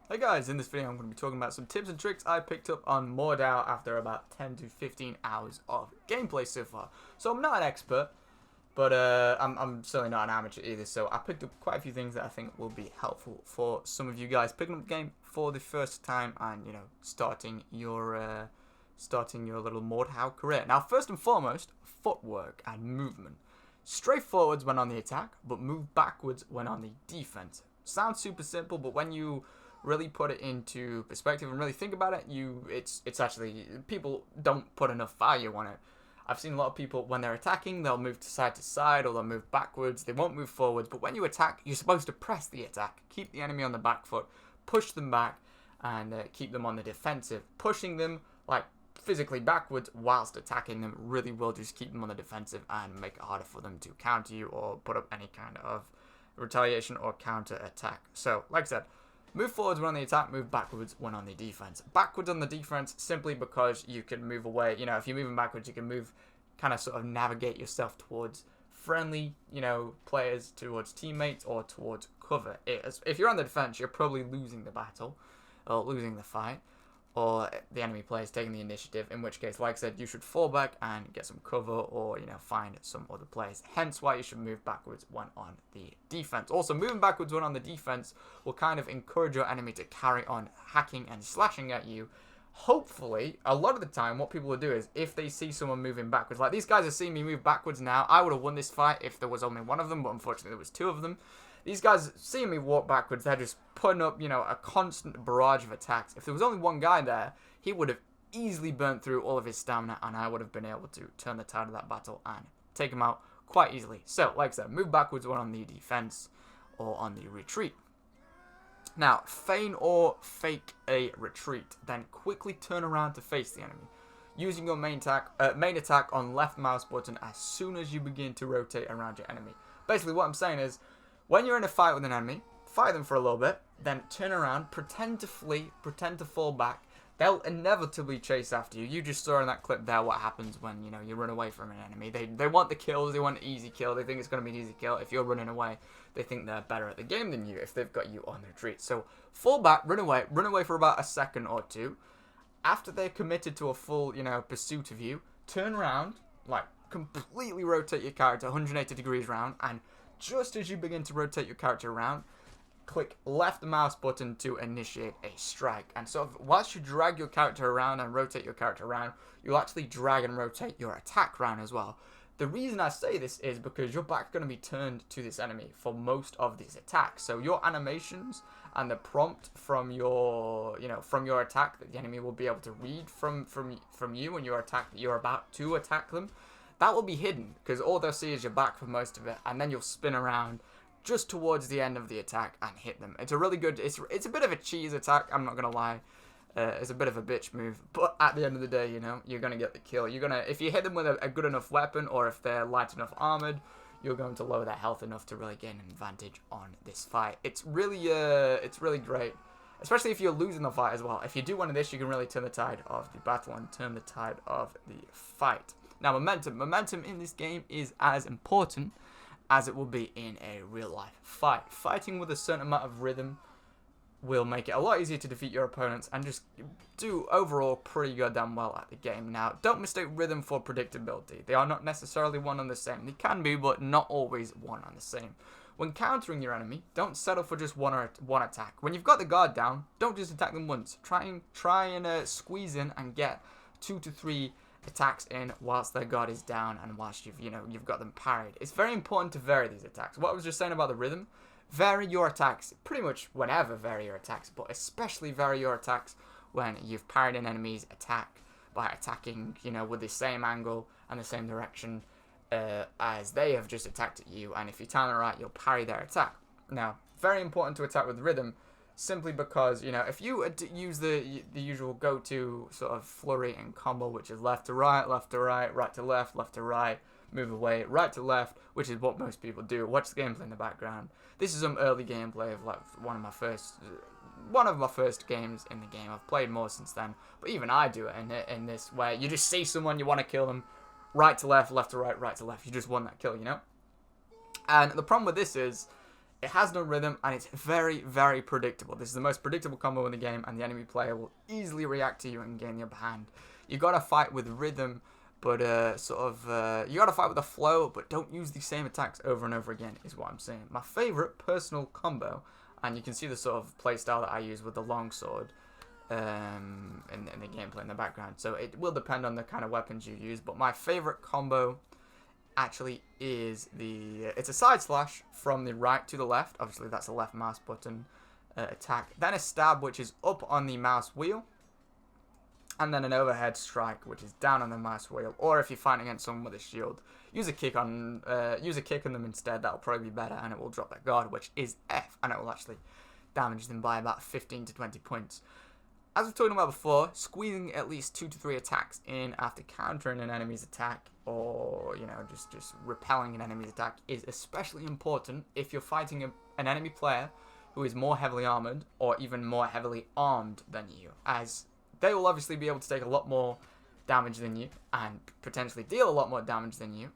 Hey guys, in this video I'm going to be talking about some tips and tricks I picked up on Mordhau after about 10 to 15 hours of gameplay so far. So I'm not an expert, but I'm certainly not an amateur either, so I picked up quite a few things that I think will be helpful for some of you guys picking up the game for the first time and, you know, starting your little Mordhau career. Now, first and foremost, footwork and movement. Straight forwards when on the attack, but move backwards when on the defense. Sounds super simple, but when you really put it into perspective and really think about it, it's actually, people don't put enough value on it. I've seen a lot of people, when they're attacking, they'll move to side or they'll move backwards. They won't move forwards, but when you attack, you're supposed to press the attack, keep the enemy on the back foot, push them back, and keep them on the defensive. Pushing them like physically backwards whilst attacking them really will just keep them on the defensive and make it harder for them to counter you or put up any kind of retaliation or counter attack. So, like I said, move forwards when on the attack, move backwards when on the defense. Backwards on the defense simply because you can move away. You know, if you're moving backwards, you can move, kind of sort of navigate yourself towards friendly, you know, players, towards teammates, or towards cover. If you're on the defense, you're probably losing the battle, or losing the fight, or the enemy players taking the initiative, in which case, like I said, you should fall back and get some cover or, you know, find some other players. Hence why you should move backwards when on the defense. Also, moving backwards when on the defense will kind of encourage your enemy to carry on hacking and slashing at you. Hopefully, a lot of the time, what people will do is, if they see someone moving backwards, like these guys are seeing me move backwards now, I would have won this fight if there was only one of them, but unfortunately there was two of them. These guys, seeing me walk backwards, they're just putting up, you know, a constant barrage of attacks. If there was only one guy there, he would have easily burnt through all of his stamina, and I would have been able to turn the tide of that battle and take him out quite easily. So, like I said, move backwards when on the defense or on the retreat. Now, feign or fake a retreat, then quickly turn around to face the enemy, using your main attack on left mouse button as soon as you begin to rotate around your enemy. Basically, what I'm saying is, when you're in a fight with an enemy, fight them for a little bit, then turn around, pretend to flee, pretend to fall back. They'll inevitably chase after you. You just saw in that clip there what happens when, you know, you run away from an enemy. They want the kills, they want an easy kill, they think it's going to be an easy kill. If you're running away, they think they're better at the game than you if they've got you on the retreat. So, fall back, run away for about a second or two. After they're committed to a full, you know, pursuit of you, turn around, like, completely rotate your character 180 degrees round, and just as you begin to rotate your character around, click left mouse button to initiate a strike. And so whilst you drag your character around and rotate your character around, you'll actually drag and rotate your attack round as well. The reason I say this is because your back's going to be turned to this enemy for most of these attacks. So your animations and the prompt from your, you know, from your attack that the enemy will be able to read from you when you're about to attack them, that will be hidden because all they'll see is your back for most of it, and then you'll spin around just towards the end of the attack and hit them. It's a really good, it's a bit of a cheese attack, I'm not gonna lie. It's a bit of a bitch move, but at the end of the day, you know, you're gonna get the kill. If you hit them with a good enough weapon, or if they're light enough armored, you're going to lower their health enough to really gain an advantage on this fight. It's really great, especially if you're losing the fight as well. If you do one of this, you can really turn the tide of the battle and turn the tide of the fight. Now, momentum in this game is as important as it will be in a real-life fight. Fighting with a certain amount of rhythm will make it a lot easier to defeat your opponents and just do overall pretty goddamn well at the game. Now, don't mistake rhythm for predictability. They are not necessarily one and the same. They can be, but not always one and the same. When countering your enemy, don't settle for just one attack. When you've got the guard down, don't just attack them once. Try and squeeze in and get 2 to 3 attacks in whilst their guard is down and whilst you've got them parried. It's very important to vary these attacks. What I was just saying about the rhythm, vary your attacks pretty much whenever, vary your attacks, but especially vary your attacks when you've parried an enemy's attack by attacking, you know, with the same angle and the same direction as they have just attacked at you, and if you time it right, you'll parry their attack. Now, very important to attack with rhythm, simply because, you know, if you use the usual go-to sort of flurry and combo, which is left to right, right to left to right, move away, right to left, which is what most people do. Watch the gameplay in the background. This is some early gameplay of like one of my first games in the game. I've played more since then, but even I do it in this, where you just see someone, you want to kill them, right to left to right to left. You just want that kill, you know? And the problem with this is, It has no rhythm, and it's very, very predictable. This is the most predictable combo in the game, and the enemy player will easily react to you and gain the upper hand. You gotta fight with rhythm, but you gotta fight with a flow, but don't use the same attacks over and over again, is what I'm saying. My favorite personal combo, and you can see the sort of playstyle that I use with the longsword in the gameplay in the background. So it will depend on the kind of weapons you use, but my favorite combo actually is it's a side slash from the right to the left. Obviously that's the left mouse button attack. Then a stab, which is up on the mouse wheel. And then an overhead strike, which is down on the mouse wheel. Or if you're fighting against someone with a shield, use a kick on them instead. That'll probably be better, and it will drop that guard, which is F, and it will actually damage them by about 15 to 20 points. As we were talking about before, squeezing at least 2 to 3 attacks in after countering an enemy's attack, or just repelling an enemy's attack, is especially important if you're fighting an enemy player who is more heavily armored or even more heavily armed than you, as they will obviously be able to take a lot more damage than you and potentially deal a lot more damage than you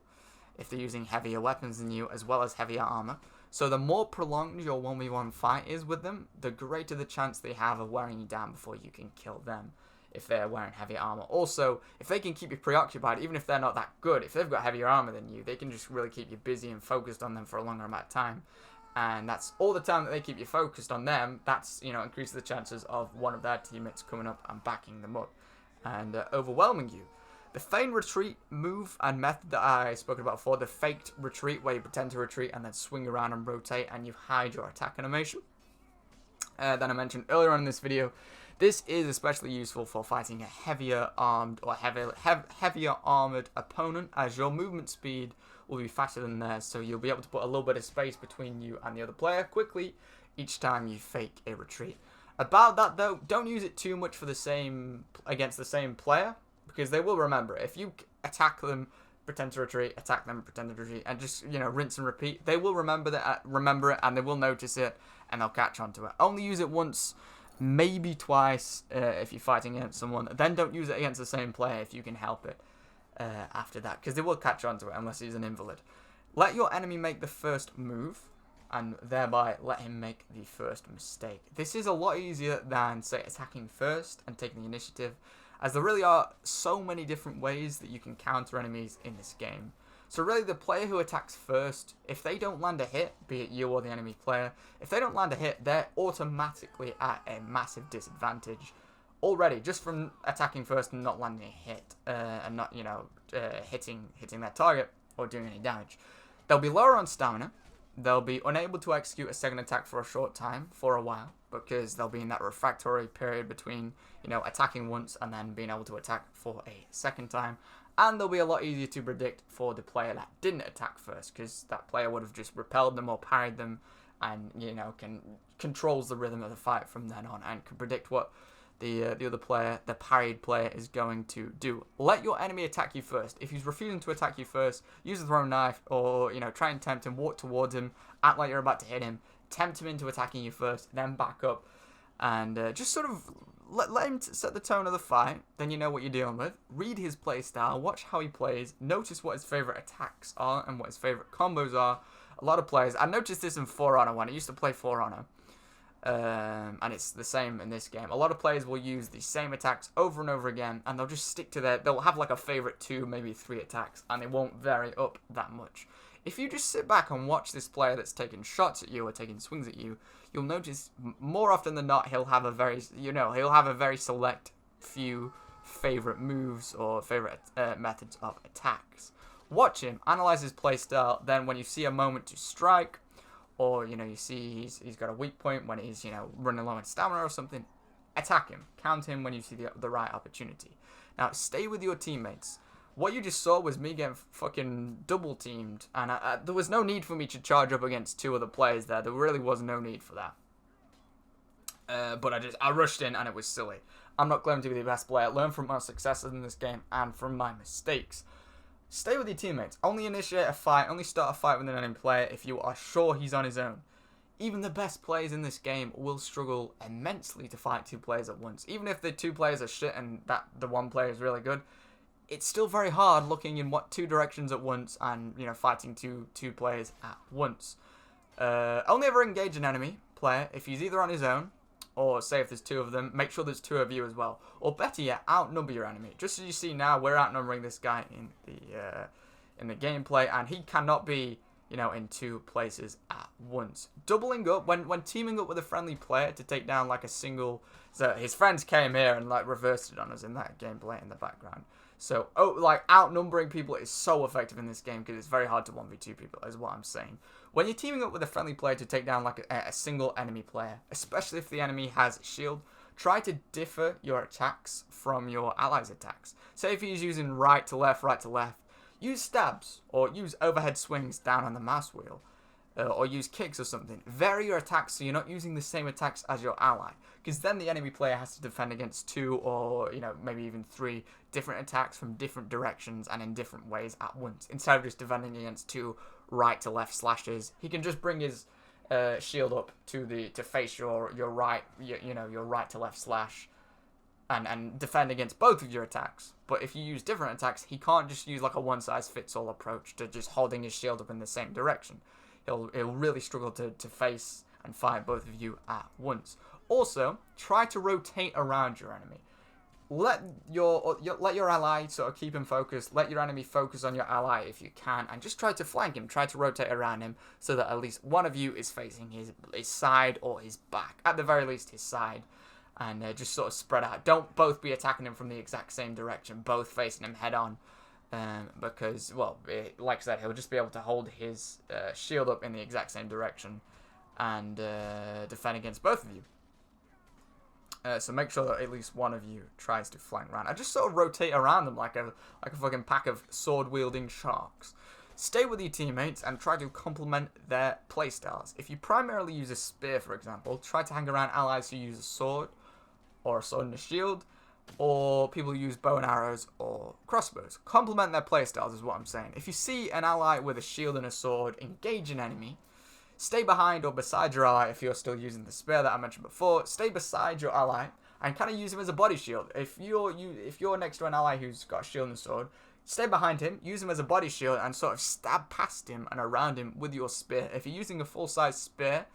if they're using heavier weapons than you as well as heavier armor. So the more prolonged your 1v1 fight is with them, the greater the chance they have of wearing you down before you can kill them if they're wearing heavy armor. Also, if they can keep you preoccupied, even if they're not that good, if they've got heavier armor than you, they can just really keep you busy and focused on them for a longer amount of time. And that's all the time that they keep you focused on them. That's, increases the chances of one of their teammates coming up and backing them up and overwhelming you. The feigned retreat move and method that I spoke about before, the faked retreat, where you pretend to retreat and then swing around and rotate and you hide your attack animation, that I mentioned earlier on in this video. This is especially useful for fighting a heavier armed or heavier armored opponent, as your movement speed will be faster than theirs, so you'll be able to put a little bit of space between you and the other player quickly each time you fake a retreat. About that though, don't use it too much against the same player, because they will remember it. If you attack them, pretend to retreat, attack them, pretend to retreat, and just rinse and repeat, they will remember it, and they will notice it, and they'll catch on to it. Only use it once, maybe twice if you're fighting against someone. Then don't use it against the same player if you can help it after that, because they will catch on to it unless he's an invalid. Let your enemy make the first move, and thereby let him make the first mistake. This is a lot easier than, say, attacking first and taking the initiative, as there really are so many different ways that you can counter enemies in this game. So really, the player who attacks first, if they don't land a hit, be it you or the enemy player, if they don't land a hit, they're automatically at a massive disadvantage already, just from attacking first and not landing a hit, and not, hitting their target or doing any damage. They'll be lower on stamina. They'll be unable to execute a second attack for a short time, for a while, because they'll be in that refractory period between, attacking once and then being able to attack for a second time. And they'll be a lot easier to predict for the player that didn't attack first, because that player would have just repelled them or parried them, and controls the rhythm of the fight from then on, and can predict what the other player, the parried player, is going to do. Let your enemy attack you first. If he's refusing to attack you first, use the thrown knife, or try and tempt him, walk towards him, act like you're about to hit him, tempt him into attacking you first, then back up, and just sort of let him set the tone of the fight. Then you know what you're dealing with. Read his play style, watch how he plays, notice what his favorite attacks are and what his favorite combos are. A lot of players, I noticed this in For Honor when I used to play For Honor, and it's the same in this game. A lot of players will use the same attacks over and over again, and they'll just stick to they'll have like a favorite 2, maybe 3 attacks, and they won't vary up that much. If you just sit back and watch this player that's taking shots at you or taking swings at you, you'll notice more often than not he'll have a very select few favorite moves or favorite methods of attacks. Watch him, analyze his playstyle, then when you see a moment to strike, or you see he's got a weak point when he's running low on stamina or something, attack him. Count him when you see the right opportunity. Now stay with your teammates. What you just saw was me getting fucking double teamed, and there was no need for me to charge up against 2 other players there. There really was no need for that. But I rushed in, and it was silly. I'm not claiming to be the best player. Learn from my successes in this game and from my mistakes. Stay with your teammates. Only initiate a fight. Only start a fight with an enemy player if you are sure he's on his own. Even the best players in this game will struggle immensely to fight 2 players at once. Even if the 2 players are shit and the 1 player is really good, it's still very hard looking in 2 directions at once and fighting two players at once. Only ever engage an enemy player if he's either on his own, or say if there's two of them, make sure there's two of you as well. Or better yet, outnumber your enemy. Just as you see now, we're outnumbering this guy in the gameplay, and he cannot be, you know, in two places at once. Doubling up, when teaming up with a friendly player to take down like a single... So his friends came here and like reversed it on us in that gameplay in the background. So, like, outnumbering people is so effective in this game because it's very hard to 1v2 people, is what I'm saying. When you're teaming up with a friendly player to take down, like, a single enemy player, especially if the enemy has a shield, try to differ your attacks from your allies' attacks. Say if he's using right to left, use stabs, or use overhead swings down on the mouse wheel, or use kicks or something. Vary your attacks so you're not using the same attacks as your ally, because then the enemy player has to defend against two or, you know, maybe even three different attacks from different directions and in different ways at once. Instead of just defending against two right to left slashes, he can just bring his shield up to face your right, your right to left slash, and defend against both of your attacks. But if you use different attacks, he can't just use like a one-size-fits-all approach to just holding his shield up in the same direction. He'll really struggle to face and fight both of you at once. Also, try to rotate around your enemy. Let your ally sort of keep him focused. Let your enemy focus on your ally if you can, and just try to flank him. Try to rotate around him so that at least one of you is facing his side or his back. At the very least, his side. And just sort of spread out. Don't both be attacking him from the exact same direction. Both facing him head on. Because, well, like I said, he'll just be able to hold his shield up in the exact same direction and defend against both of you. So make sure that at least one of you tries to flank around. I just sort of rotate around them like a fucking pack of sword-wielding sharks. Stay with your teammates and try to complement their playstyles. If you primarily use a spear, for example, try to hang around allies who use a sword, or a sword and a shield, or people who use bow and arrows or crossbows. Complement their playstyles is what I'm saying. If you see an ally with a shield and a sword engage an enemy, stay behind or beside your ally if you're still using the spear that I mentioned before. Stay beside your ally and kind of use him as a body shield. If you're next to an ally who's got a shield and a sword, stay behind him, use him as a body shield, and sort of stab past him and around him with your spear. If you're using a full-size spear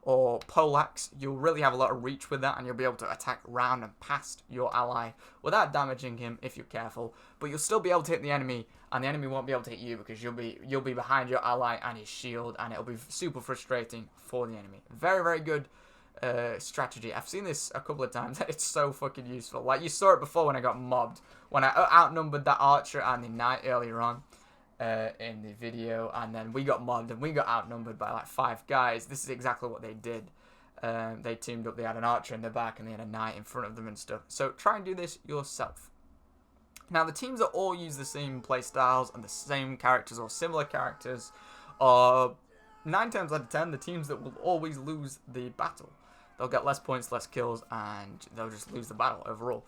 or poleaxe, you'll really have a lot of reach with that, and you'll be able to attack round and past your ally without damaging him if you're careful. But you'll still be able to hit the enemy, and the enemy won't be able to hit you because you'll be behind your ally and his shield, and it'll be super frustrating for the enemy. Very, very good strategy. I've seen this a couple of times. It's so fucking useful. Like, you saw it before when I got mobbed, when I outnumbered that archer and the knight earlier on in the video, and then we got mobbed and we got outnumbered by like 5 guys. This is exactly what they did. They teamed up. They had an archer in the back and they had a knight in front of them and stuff. So try and do this yourself. Now, the teams that all use the same playstyles and the same characters or similar characters are 9 times out of 10 the teams that will always lose the battle. They'll get less points, less kills, and they'll just lose the battle overall.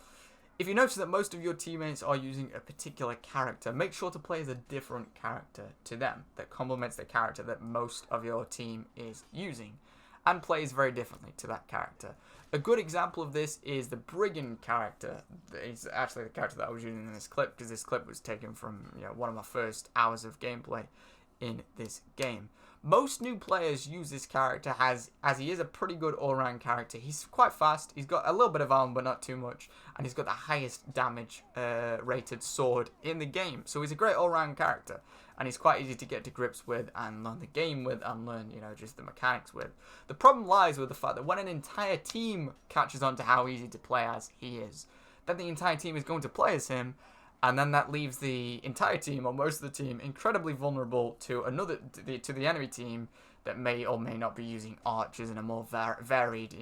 If you notice that most of your teammates are using a particular character, make sure to play as a different character to them that complements the character that most of your team is using and plays very differently to that character. A good example of this is the Brigand character. It's actually the character that I was using in this clip because this clip was taken from one of my first hours of gameplay in this game. Most new players use this character as he is a pretty good all-round character. He's quite fast, he's got a little bit of armor but not too much, and he's got the highest damage rated sword in the game. So he's a great all-round character, and he's quite easy to get to grips with and learn the game with and learn, just the mechanics with. The problem lies with the fact that when an entire team catches on to how easy to play as he is, then the entire team is going to play as him, and then that leaves the entire team, or most of the team, incredibly vulnerable to the enemy team that may or may not be using archers in a more varied,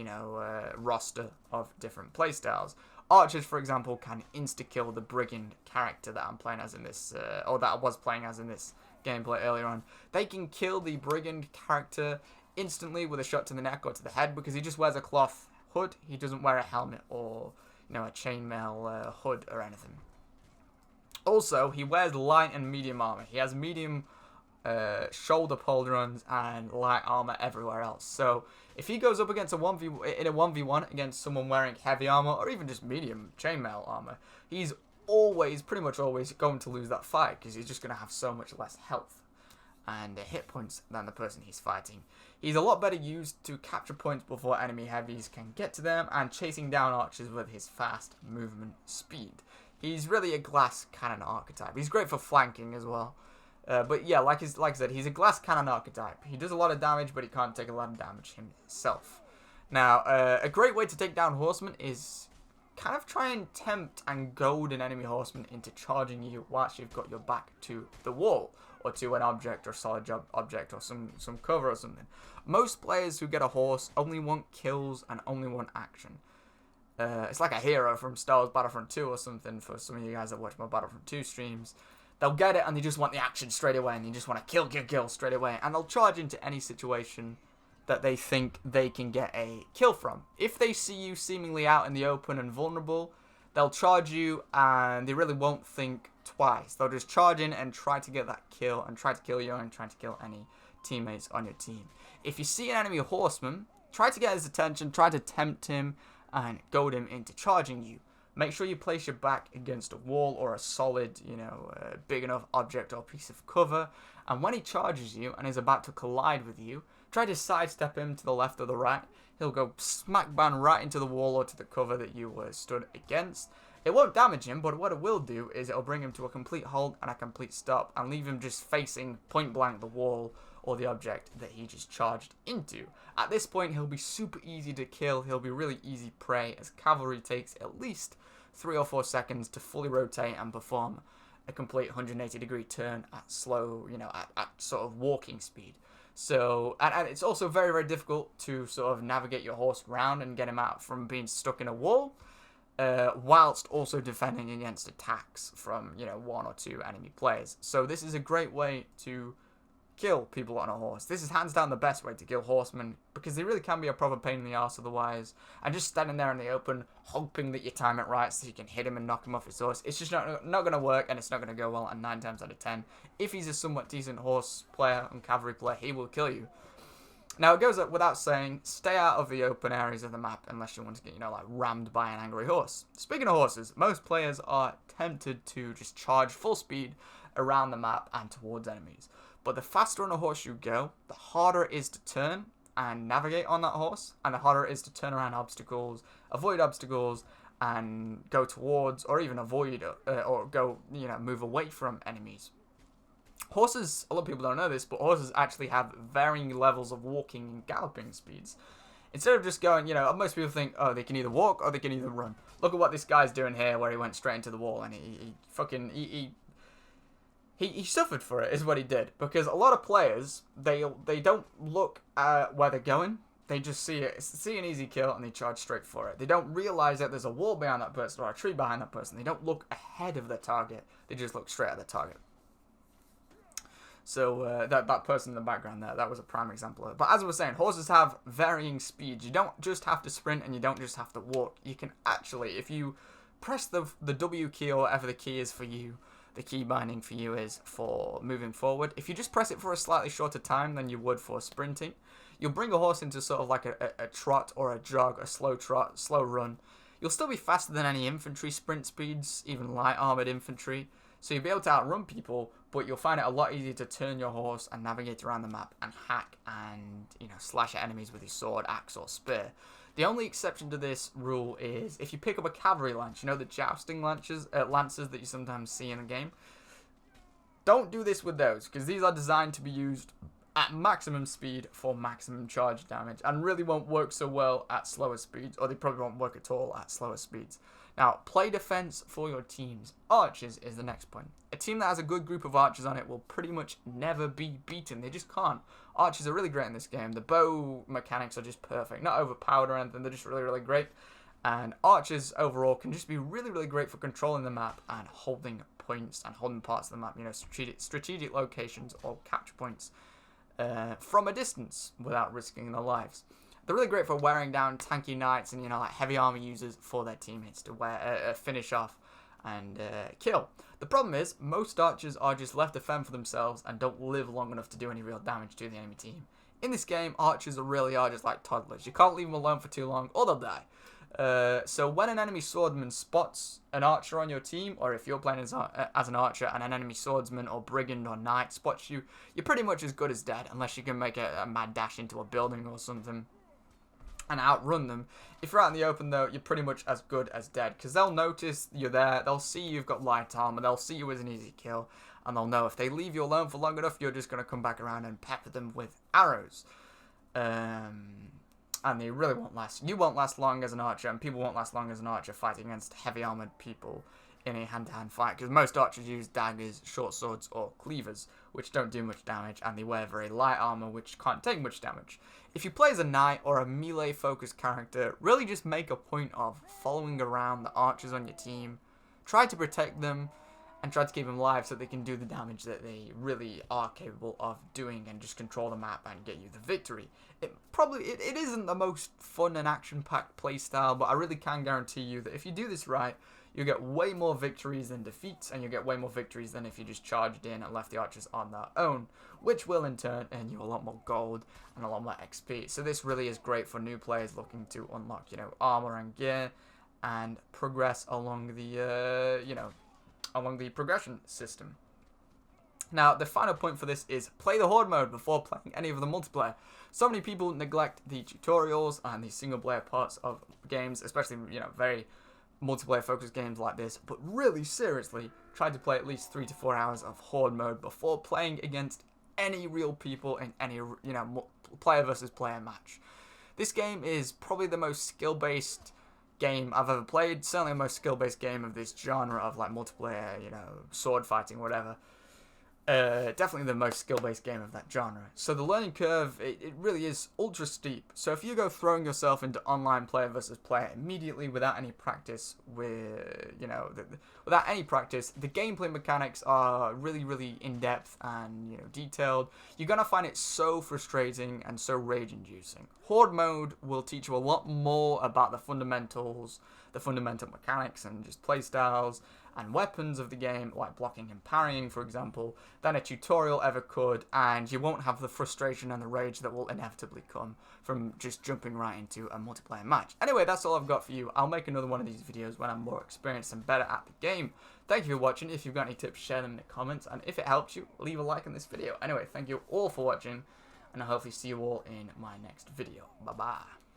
roster of different playstyles. Archers, for example, can insta-kill the Brigand character that I'm playing as in this, or that I was playing as in this gameplay earlier on. They can kill the Brigand character instantly with a shot to the neck or to the head because he just wears a cloth hood. He doesn't wear a helmet or, a chainmail hood or anything. Also, he wears light and medium armor. He has medium shoulder pauldrons and light armor everywhere else. So if he goes up against in a 1v1 against someone wearing heavy armor or even just medium chainmail armor, he's pretty much always going to lose that fight because he's just going to have so much less health and hit points than the person he's fighting. He's a lot better used to capture points before enemy heavies can get to them and chasing down archers with his fast movement speed. He's really a glass cannon archetype. He's great for flanking as well. But yeah, like I said, he's a glass cannon archetype. He does a lot of damage, but he can't take a lot of damage himself. Now, a great way to take down horsemen is kind of try and tempt and goad an enemy horseman into charging you whilst you've got your back to the wall or to an object or solid object or some cover or something. Most players who get a horse only want kills and only want action. It's like a hero from Star Wars Battlefront 2 or something for some of you guys that watch my Battlefront 2 streams. They'll get it and they just want the action straight away and they just want to kill straight away. And they'll charge into any situation that they think they can get a kill from. If they see you seemingly out in the open and vulnerable, they'll charge you and they really won't think twice. They'll just charge in and try to get that kill and try to kill you and try to kill any teammates on your team. If you see an enemy horseman, try to get his attention, try to tempt him and goad him into charging you. Make sure you place your back against a wall or a solid, big enough object or piece of cover. And when he charges you and is about to collide with you, try to sidestep him to the left or the right. He'll go smack bang right into the wall or to the cover that you were stood against. It won't damage him, but what it will do is it'll bring him to a complete halt and a complete stop and leave him just facing point blank the wall or the object that he just charged into. At this point, he'll be super easy to kill. He'll be really easy prey as cavalry takes at least 3 or 4 seconds to fully rotate and perform a complete 180-degree turn at slow, at sort of walking speed. So, and it's also very, very difficult to sort of navigate your horse around and get him out from being stuck in a wall, whilst also defending against attacks from, 1 or 2 enemy players. So this is a great way to kill people on a horse. This is hands down the best way to kill horsemen because they really can be a proper pain in the arse otherwise. And just standing there in the open, hoping that you time it right so you can hit him and knock him off his horse, it's just not going to work and it's not going to go well. And 9 times out of 10, if he's a somewhat decent horse player and cavalry player, he will kill you. Now, it goes up without saying, stay out of the open areas of the map unless you want to get, rammed by an angry horse. Speaking of horses, most players are tempted to just charge full speed around the map and towards enemies. But the faster on a horse you go, the harder it is to turn and navigate on that horse, and the harder it is to turn around obstacles, avoid obstacles, and go towards, or even avoid, or go, move away from enemies. Horses, a lot of people don't know this, but horses actually have varying levels of walking and galloping speeds. Instead of just going, most people think, oh, they can either walk or they can either run. Look at what this guy's doing here, where he went straight into the wall, and he suffered for it, is what he did. Because a lot of players, they don't look at where they're going. They just see an easy kill, and they charge straight for it. They don't realize that there's a wall behind that person or a tree behind that person. They don't look ahead of the target. They just look straight at the target. So that person in the background there, that was a prime example of it. But as I was saying, horses have varying speeds. You don't just have to sprint and you don't just have to walk. You can actually, if you press the W key or whatever the key is for you, the key binding for you is for moving forward. If you just press it for a slightly shorter time than you would for sprinting, you'll bring a horse into sort of like a trot or a jog, a slow trot, slow run. You'll still be faster than any infantry sprint speeds, even light armored infantry. So you'll be able to outrun people, but you'll find it a lot easier to turn your horse and navigate around the map and hack and, slash at enemies with your sword, axe, or spear. The only exception to this rule is if you pick up a cavalry lance, the jousting lances that you sometimes see in a game. Don't do this with those, because these are designed to be used at maximum speed for maximum charge damage, and really won't work so well at slower speeds, or they probably won't work at all at slower speeds. Now, play defense for your teams. Archers is the next point. A team that has a good group of archers on it will pretty much never be beaten. They just can't. Archers are really great in this game. The bow mechanics are just perfect. Not overpowered or anything. They're just really, really great. And archers overall can just be really, really great for controlling the map and holding points and holding parts of the map. Strategic locations or capture points from a distance without risking their lives. They're really great for wearing down tanky knights and, heavy armor users for their teammates to finish off and kill. The problem is, most archers are just left to fend for themselves and don't live long enough to do any real damage to the enemy team. In this game, archers really are just like toddlers. You can't leave them alone for too long or they'll die. So when an enemy swordsman spots an archer on your team, or if you're playing as an archer and an enemy swordsman or brigand or knight spots you, you're pretty much as good as dead, unless you can make a mad dash into a building or something and outrun them. If you're out in the open, though, you're pretty much as good as dead, because they'll notice you're there, they'll see you've got light armor, they'll see you as an easy kill, and they'll know if they leave you alone for long enough, you're just going to come back around and pepper them with arrows. And they really won't last. You won't last long as an archer, and people won't last long as an archer fighting against heavy armored people in a hand-to-hand fight, because most archers use daggers, short swords, or cleavers, which don't do much damage, and they wear very light armor, which can't take much damage. If you play as a knight or a melee-focused character, really just make a point of following around the archers on your team, try to protect them, and try to keep them alive so they can do the damage that they really are capable of doing and just control the map and get you the victory. It isn't the most fun and action-packed playstyle, but I really can guarantee you that if you do this right, you'll get way more victories than defeats, and you'll get way more victories than if you just charged in and left the archers on their own, which will in turn earn you a lot more gold and a lot more XP. So this really is great for new players looking to unlock, armor and gear and progress along the, along the progression system. Now, the final point for this is play the horde mode before playing any of the multiplayer. So many people neglect the tutorials and the single player parts of games, especially, very multiplayer focused games like this, but really seriously try to play at least 3 to 4 hours of horde mode before playing against any real people in any, player versus player match. This game is probably the most skill-based game I've ever played, certainly the most skill-based game of this genre of like multiplayer, sword fighting, whatever. Definitely the most skill-based game of that genre. So the learning curve, it really is ultra steep. So if you go throwing yourself into online player versus player immediately without any practice, without any practice, the gameplay mechanics are really, really in-depth and detailed. You're gonna find it so frustrating and so rage-inducing. Horde mode will teach you a lot more about the fundamentals, the fundamental mechanics and just playstyles and weapons of the game, like blocking and parrying, for example, than a tutorial ever could, and you won't have the frustration and the rage that will inevitably come from just jumping right into a multiplayer match. Anyway, that's all I've got for you. I'll make another one of these videos when I'm more experienced and better at the game. Thank you for watching. If you've got any tips, share them in the comments, and if it helps you, leave a like on this video. Anyway, thank you all for watching, and I'll hopefully see you all in my next video. Bye-bye.